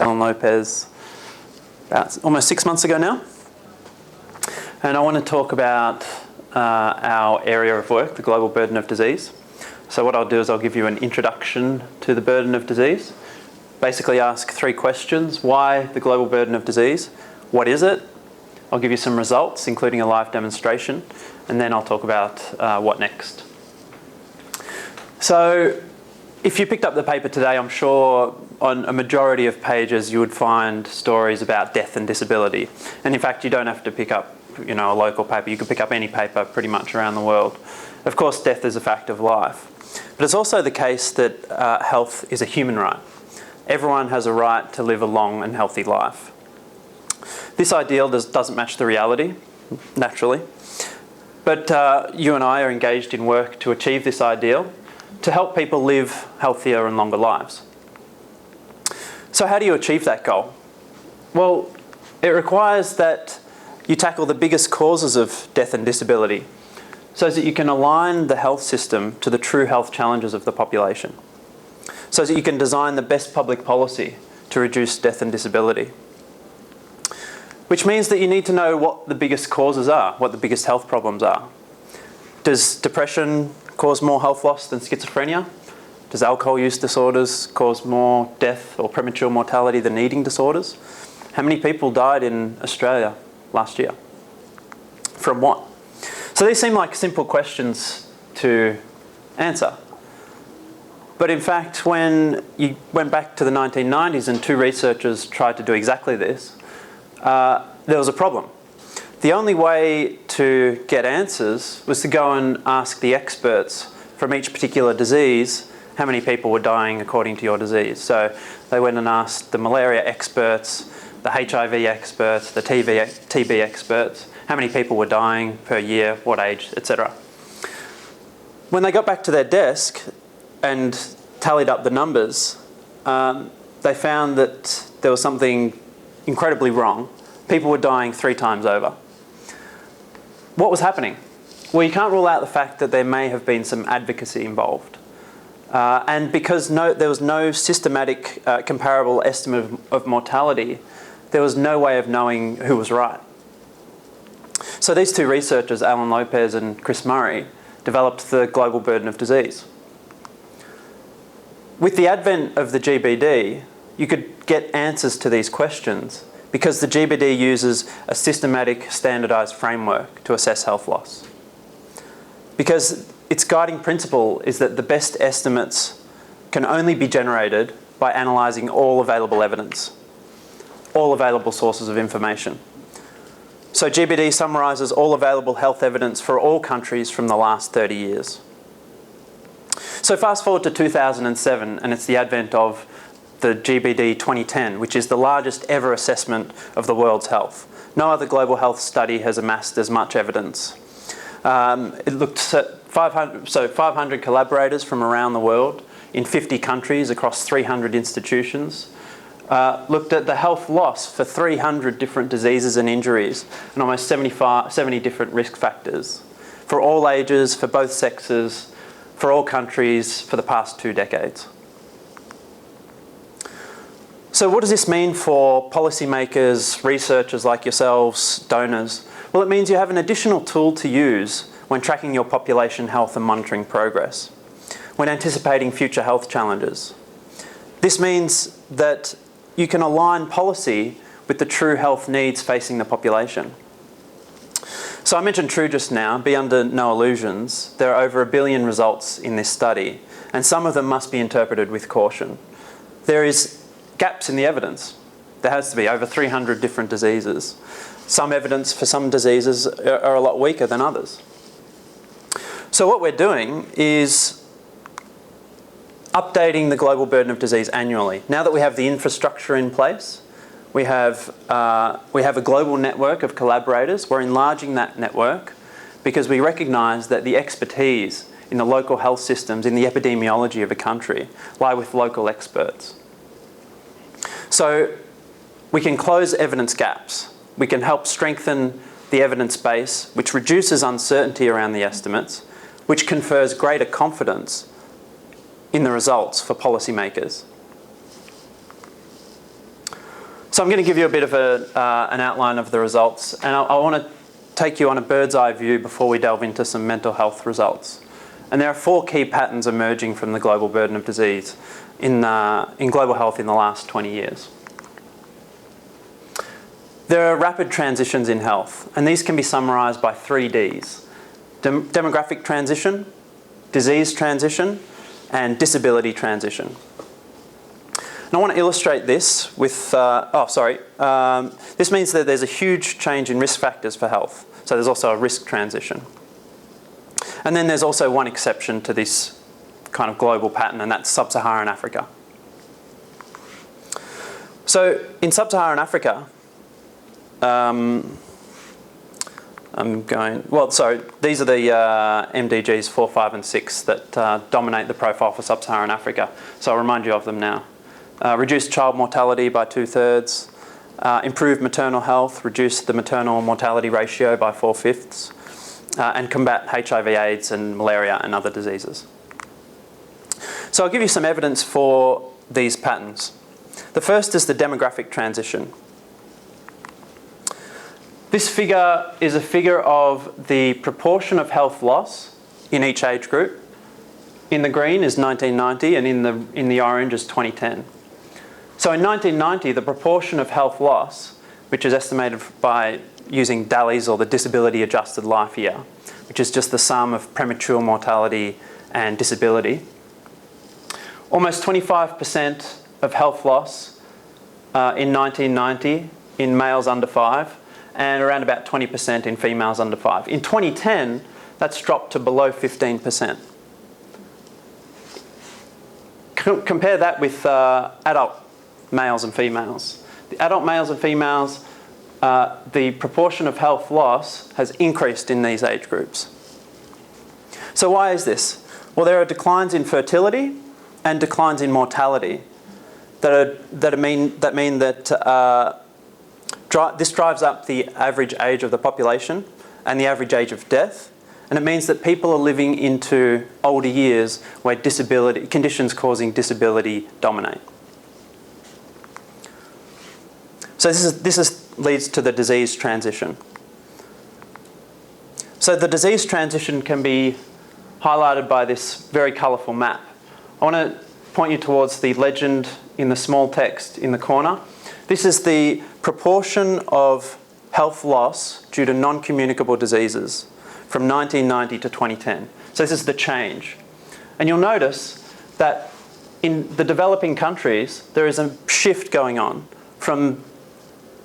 Alan Lopez about almost 6 months ago now. And I want to talk about our area of work, the global burden of disease. So what I'll do is I'll give you an introduction to the burden of disease, basically ask 3 questions. Why the global burden of disease? What is it? I'll give you some results, including a live demonstration, and then I'll talk about what next. So if you picked up the paper today, I'm sure on a majority of pages you would find stories about death and disability. And in fact, you don't have to pick up a local paper. You can pick up any paper pretty much around the world. Of course, death is a fact of life. But it's also the case that health is a human right. Everyone has a right to live a long and healthy life. This ideal doesn't match the reality, naturally. But you and I are engaged in work to achieve this ideal, to help people live healthier and longer lives. So how do you achieve that goal? Well, it requires that you tackle the biggest causes of death and disability so that you can align the health system to the true health challenges of the population, so that you can design the best public policy to reduce death and disability. Which means that you need to know what the biggest causes are, what the biggest health problems are. Does depression cause more health loss than schizophrenia? Does alcohol use disorders cause more death or premature mortality than eating disorders? How many people died in Australia last year? From what? So these seem like simple questions to answer. But in fact, when you went back to the 1990s and 2 researchers tried to do exactly this, there was a problem. The only way to get answers was to go and ask the experts from each particular disease how many people were dying according to your disease. So they went and asked the malaria experts, the HIV experts, the TB experts, how many people were dying per year, what age, etc. When they got back to their desk and tallied up the numbers, they found that there was something incredibly wrong. People were dying 3 times over. What was happening? Well, you can't rule out the fact that there may have been some advocacy involved. And because there was no systematic comparable estimate of mortality, there was no way of knowing who was right. So these 2 researchers, Alan Lopez and Chris Murray, developed the global burden of disease. With the advent of the GBD, you could get answers to these questions because the GBD uses a systematic, standardised framework to assess health loss. Because its guiding principle is that the best estimates can only be generated by analysing all available evidence, all available sources of information. So GBD summarises all available health evidence for all countries from the last 30 years. So fast forward to 2007, and it's the advent of the GBD 2010, which is the largest ever assessment of the world's health. No other global health study has amassed as much evidence. It looked at 500 collaborators from around the world in 50 countries across 300 institutions. Looked at the health loss for 300 different diseases and injuries and almost 70 different risk factors for all ages, for both sexes, for all countries for the past 2 decades. So what does this mean for policymakers, researchers like yourselves, donors? Well, it means you have an additional tool to use when tracking your population health and monitoring progress, when anticipating future health challenges. This means that you can align policy with the true health needs facing the population. So I mentioned true just now, be under no illusions. There are over 1 billion results in this study, and some of them must be interpreted with caution. There is gaps in the evidence. There has to be over 300 different diseases. Some evidence for some diseases are a lot weaker than others. So what we're doing is updating the global burden of disease annually. Now that we have the infrastructure in place, we have a global network of collaborators. We're enlarging that network because we recognise that the expertise in the local health systems, in the epidemiology of a country, lie with local experts. So we can close evidence gaps. We can help strengthen the evidence base, which reduces uncertainty around the estimates, which confers greater confidence in the results for policymakers. So I'm going to give you a bit of an outline of the results, and I want to take you on a bird's eye view before we delve into some mental health results. And there are 4 key patterns emerging from the global burden of disease in global health in the last 20 years. There are rapid transitions in health, and these can be summarised by 3 Ds: demographic transition, disease transition, and disability transition. And I want to illustrate this with, this means that there's a huge change in risk factors for health. So there's also a risk transition. And then there's also one exception to this kind of global pattern, and that's sub-Saharan Africa. So in sub-Saharan Africa, these are the MDGs 4, 5 and 6 that dominate the profile for sub-Saharan Africa. So I'll remind you of them now. Reduce child mortality by 2/3, improve maternal health, reduce the maternal mortality ratio by 4/5, and combat HIV/AIDS and malaria and other diseases. So I'll give you some evidence for these patterns. The first is the demographic transition. This figure is a figure of the proportion of health loss in each age group. In the green is 1990 and in the orange is 2010. So in 1990, the proportion of health loss, which is estimated by using DALYs or the disability adjusted life year, which is just the sum of premature mortality and disability, almost 25% of health loss in 1990 in males under 5, and around about 20% in females under 5. In 2010, that's dropped to below 15%. Compare that with adult males and females. The adult males and females, the proportion of health loss has increased in these age groups. So why is this? Well, there are declines in fertility and declines in mortality that mean that this drives up the average age of the population and the average age of death, and it means that people are living into older years where conditions causing disability dominate. So this leads to the disease transition. So the disease transition can be highlighted by this very colourful map. I want to point you towards the legend in the small text in the corner. This is the proportion of health loss due to non-communicable diseases from 1990 to 2010. So this is the change. And you'll notice that in the developing countries, there is a shift going on from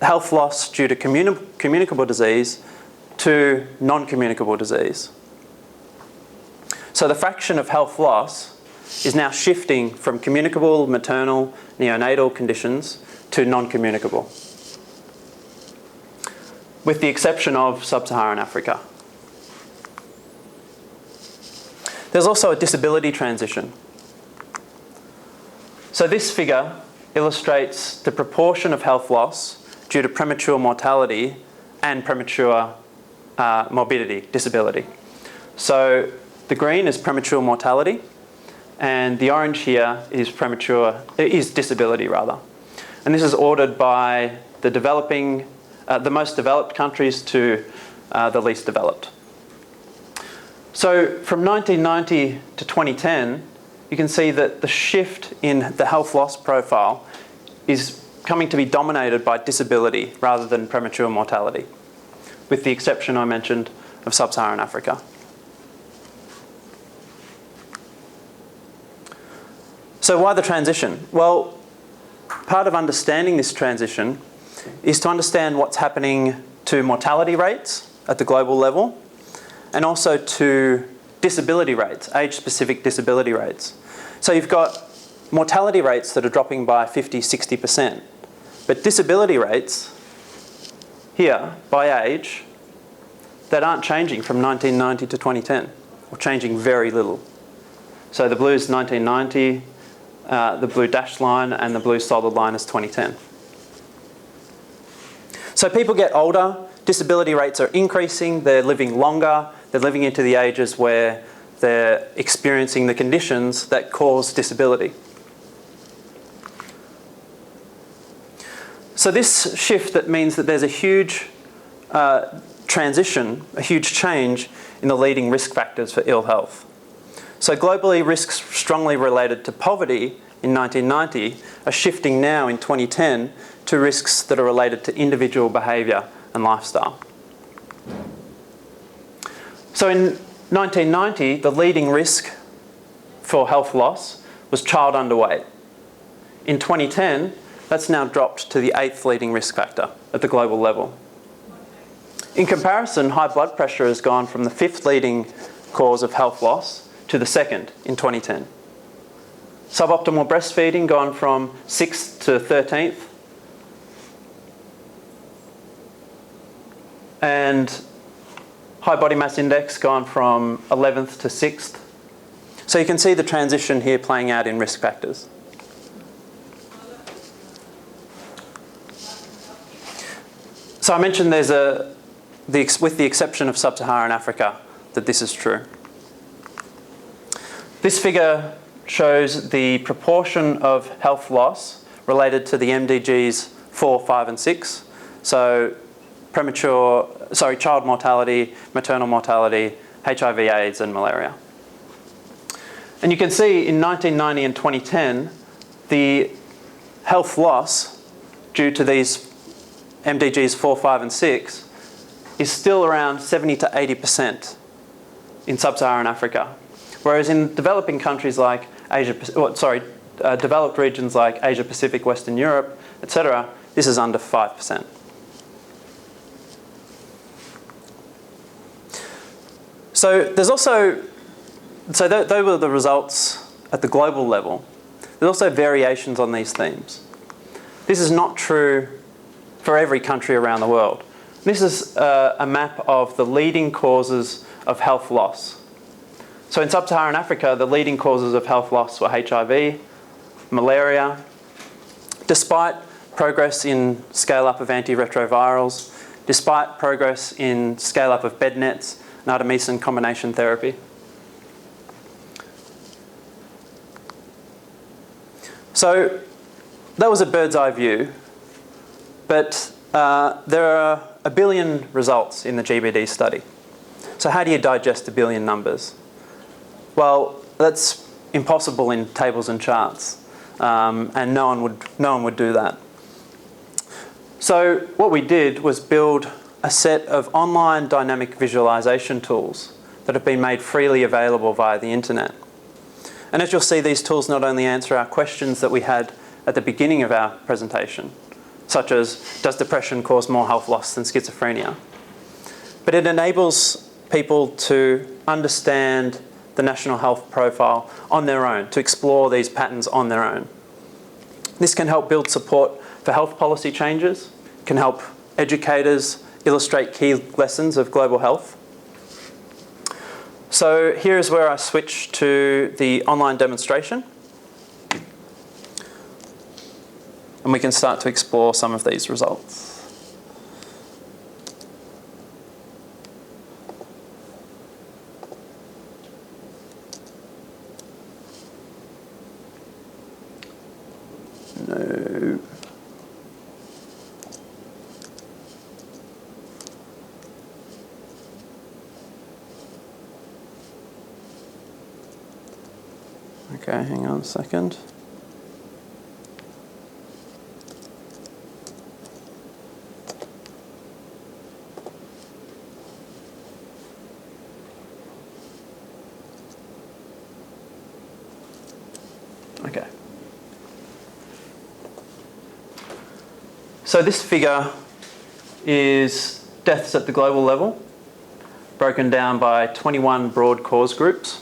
health loss due to communicable disease to non-communicable disease. So the fraction of health loss is now shifting from communicable, maternal, neonatal conditions to non-communicable, with the exception of sub-Saharan Africa. There's also a disability transition. So this figure illustrates the proportion of health loss due to premature mortality and premature morbidity, disability. So the green is premature mortality, and the orange here is disability rather. And this is ordered by the most developed countries to the least developed. So from 1990 to 2010, you can see that the shift in the health loss profile is coming to be dominated by disability rather than premature mortality, with the exception I mentioned of sub-Saharan Africa. So why the transition? Well, part of understanding this transition is to understand what's happening to mortality rates at the global level and also to disability rates, age-specific disability rates. So you've got mortality rates that are dropping by 50, 60%, but disability rates here by age that aren't changing from 1990 to 2010, or changing very little. So the blue is 1990, the blue dashed line, and the blue solid line is 2010. So people get older, disability rates are increasing, they're living longer, they're living into the ages where they're experiencing the conditions that cause disability. So this shift, that means that there's a huge transition, a huge change in the leading risk factors for ill health. So globally, risks strongly related to poverty in 1990 are shifting now in 2010 to risks that are related to individual behaviour and lifestyle. So in 1990, the leading risk for health loss was child underweight. In 2010, that's now dropped to the 8th leading risk factor at the global level. In comparison, high blood pressure has gone from the 5th leading cause of health loss to the 2nd in 2010. Suboptimal breastfeeding gone from 6th to 13th. And high body mass index gone from 11th to 6th. So you can see the transition here playing out in risk factors. So I mentioned there's with the exception of sub-Saharan Africa, that this is true. This figure shows the proportion of health loss related to the MDGs 4, 5 and 6. So child mortality, maternal mortality, HIV, AIDS and malaria. And you can see in 1990 and 2010, the health loss due to these MDGs 4, 5 and 6 is still around 70 to 80% in sub-Saharan Africa. Whereas in developing countries like developed regions like Asia Pacific, Western Europe, etc., this is under 5%. So there's also, those were the results at the global level. There's also variations on these themes. This is not true for every country around the world. This is a map of the leading causes of health loss. So in sub-Saharan Africa, the leading causes of health loss were HIV, malaria. Despite progress in scale-up of antiretrovirals, despite progress in scale-up of bed nets and artemisinin combination therapy. So that was a bird's eye view, but there are 1 billion results in the GBD study. So how do you digest 1 billion numbers? Well, that's impossible in tables and charts, and no one would do that. So what we did was build a set of online dynamic visualization tools that have been made freely available via the internet. And as you'll see, these tools not only answer our questions that we had at the beginning of our presentation, such as, does depression cause more health loss than schizophrenia? But it enables people to understand the national health profile on their own, to explore these patterns on their own. This can help build support for health policy changes, can help educators illustrate key lessons of global health. So here is where I switch to the online demonstration. And we can start to explore some of these results. No. Okay, hang on a second. Okay. So this figure is deaths at the global level, broken down by 21 broad cause groups,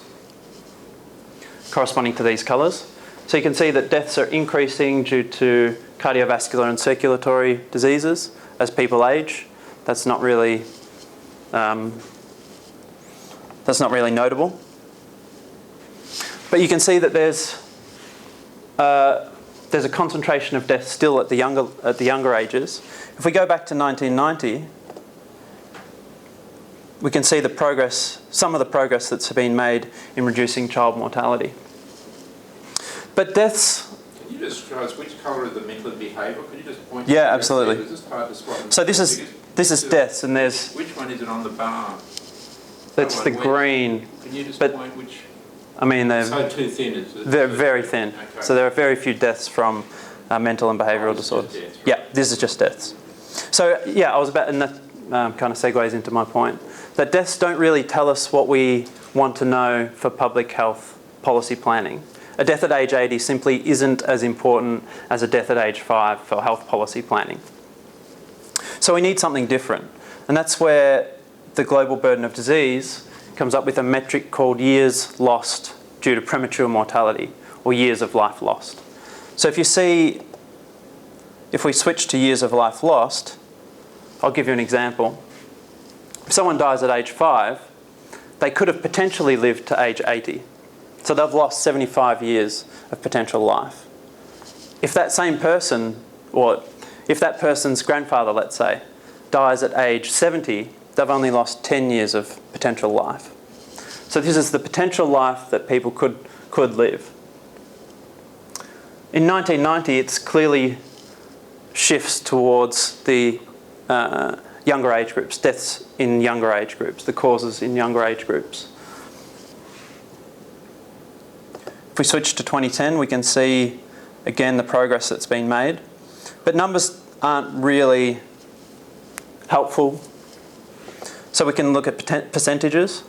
corresponding to these colours. So you can see that deaths are increasing due to cardiovascular and circulatory diseases as people age. That's not really notable. But you can see that there's a concentration of deaths still at the younger ages. If we go back to 1990, we can see the progress, some of the progress that's been made in reducing child mortality. But deaths just show us which colour is the mental and behavioural? Could you just point? Yeah, absolutely. It's just hard to spot. So this is deaths, and there's... Which one is it on the bar? That's the green. Can you just but, point which? I mean, they're so too thin. Is it? They're very thin. Okay. So there are very few deaths from mental and behavioural disorders. Deaths, right? Yeah, this is just deaths. So yeah, I was about, and that kind of segues into my point, that deaths don't really tell us what we want to know for public health policy planning. A death at age 80 simply isn't as important as a death at age 5 for health policy planning. So we need something different. And that's where the global burden of disease comes up with a metric called years lost due to premature mortality, or years of life lost. So if we switch to years of life lost, I'll give you an example. If someone dies at age 5, they could have potentially lived to age 80. So they've lost 75 years of potential life. If that same person, or if that person's grandfather, let's say, dies at age 70, they've only lost 10 years of potential life. So this is the potential life that people could live. In 1990, it's clearly shifts towards the younger age groups, deaths in younger age groups, the causes in younger age groups. If we switch to 2010, we can see again the progress that's been made. But numbers aren't really helpful. So we can look at percentages.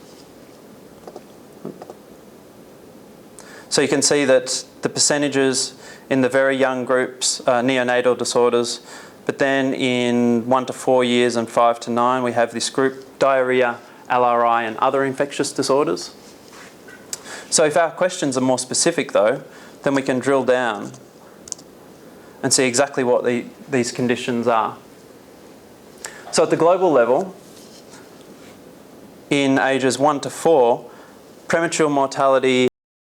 So you can see that the percentages in the very young groups are neonatal disorders, but then in 1 to 4 years and 5 to 9, we have this group, diarrhoea, LRI and other infectious disorders. So if our questions are more specific though, then we can drill down and see exactly what these conditions are. So at the global level, in ages 1 to 4, premature mortality